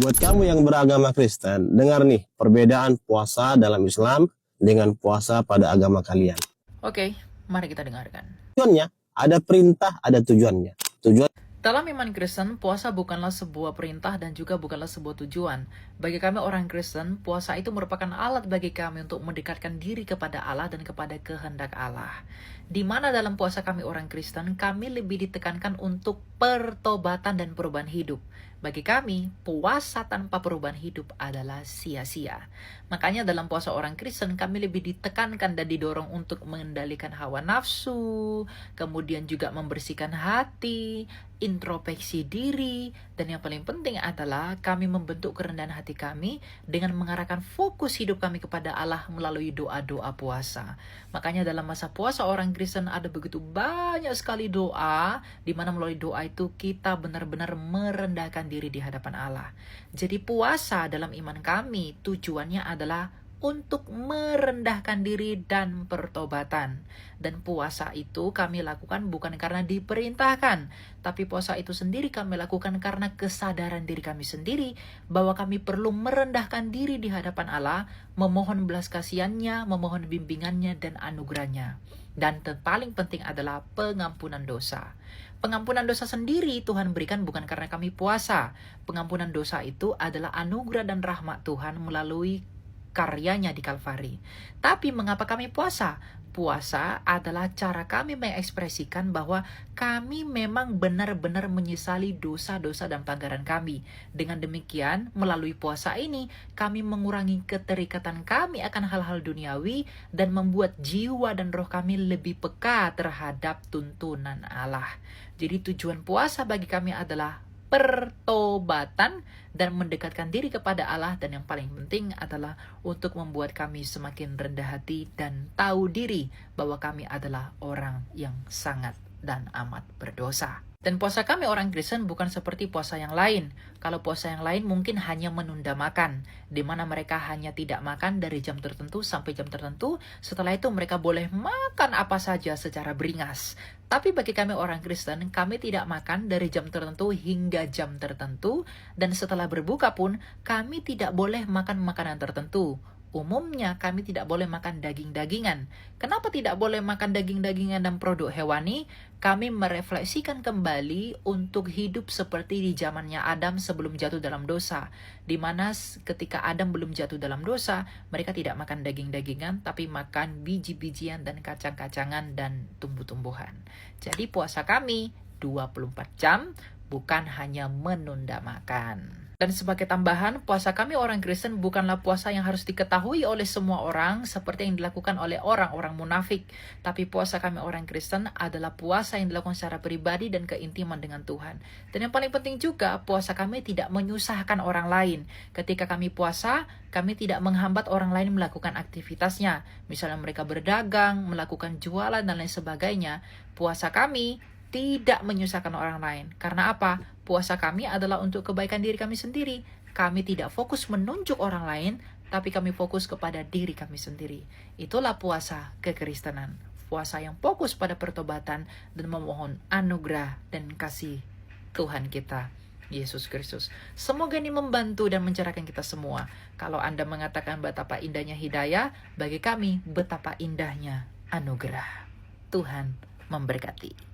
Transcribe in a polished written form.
Buat kamu yang beragama Kristen, dengar nih perbedaan puasa dalam Islam dengan puasa pada agama kalian. Oke, mari kita dengarkan. Tujuannya, ada perintah, ada tujuannya. Tujuan Dalam iman Kristen, puasa bukanlah sebuah perintah dan juga bukanlah sebuah tujuan. Bagi kami orang Kristen, puasa itu merupakan alat bagi kami untuk mendekatkan diri kepada Allah dan kepada kehendak Allah. Di mana dalam puasa kami orang Kristen, kami lebih ditekankan untuk pertobatan dan perubahan hidup. Bagi kami, puasa tanpa perubahan hidup adalah sia-sia. Makanya dalam puasa orang Kristen, kami lebih ditekankan dan didorong untuk mengendalikan hawa nafsu, kemudian juga membersihkan hati, introspeksi diri, dan yang paling penting adalah kami membentuk kerendahan hati kami dengan mengarahkan fokus hidup kami kepada Allah melalui doa-doa puasa. Makanya dalam masa puasa orang Kristen ada begitu banyak sekali doa, di mana melalui doa itu kita benar-benar merendahkan diri di hadapan Allah. Jadi puasa dalam iman kami tujuannya adalah untuk merendahkan diri dan pertobatan. Dan puasa itu kami lakukan bukan karena diperintahkan, tapi puasa itu sendiri kami lakukan karena kesadaran diri kami sendiri bahwa kami perlu merendahkan diri di hadapan Allah, memohon belas kasihannya, memohon bimbingannya dan anugerahnya. Dan paling penting adalah pengampunan dosa. Pengampunan dosa sendiri Tuhan berikan bukan karena kami puasa. Pengampunan dosa itu adalah anugerah dan rahmat Tuhan melalui karyanya di Kalvari. Tapi mengapa kami puasa? Puasa adalah cara kami mengekspresikan bahwa kami memang benar-benar menyesali dosa-dosa dan pelanggaran kami. Dengan demikian, melalui puasa ini, kami mengurangi keterikatan kami akan hal-hal duniawi dan membuat jiwa dan roh kami lebih peka terhadap tuntunan Allah. Jadi tujuan puasa bagi kami adalah pertobatan dan mendekatkan diri kepada Allah, dan yang paling penting adalah untuk membuat kami semakin rendah hati dan tahu diri bahwa kami adalah orang yang sangat dan amat berdosa. Dan puasa kami orang Kristen bukan seperti puasa yang lain. Kalau puasa yang lain mungkin hanya menunda makan, di mana mereka hanya tidak makan dari jam tertentu sampai jam tertentu. Setelah itu mereka boleh makan apa saja secara beringas. Tapi bagi kami orang Kristen, kami tidak makan dari jam tertentu hingga jam tertentu. Dan setelah berbuka pun, kami tidak boleh makan makanan tertentu. Umumnya kami tidak boleh makan daging-dagingan. Kenapa tidak boleh makan daging-dagingan dan produk hewani? Kami merefleksikan kembali untuk hidup seperti di zamannya Adam sebelum jatuh dalam dosa. Di mana ketika Adam belum jatuh dalam dosa, mereka tidak makan daging-dagingan, tapi makan biji-bijian dan kacang-kacangan dan tumbuh-tumbuhan. Jadi puasa kami 24 jam, bukan hanya menunda makan. Dan sebagai tambahan, puasa kami orang Kristen bukanlah puasa yang harus diketahui oleh semua orang seperti yang dilakukan oleh orang-orang munafik. Tapi puasa kami orang Kristen adalah puasa yang dilakukan secara pribadi dan keintiman dengan Tuhan. Dan yang paling penting juga, puasa kami tidak menyusahkan orang lain. Ketika kami puasa, kami tidak menghambat orang lain melakukan aktivitasnya. Misalnya mereka berdagang, melakukan jualan, dan lain sebagainya. Puasa kami tidak menyusahkan orang lain. Karena apa? Puasa kami adalah untuk kebaikan diri kami sendiri. Kami tidak fokus menunjuk orang lain, tapi kami fokus kepada diri kami sendiri. Itulah puasa kekristenan. Puasa yang fokus pada pertobatan dan memohon anugerah dan kasih Tuhan kita, Yesus Kristus. Semoga ini membantu dan mencerahkan kita semua. Kalau Anda mengatakan betapa indahnya hidayah, bagi kami betapa indahnya anugerah. Tuhan memberkati.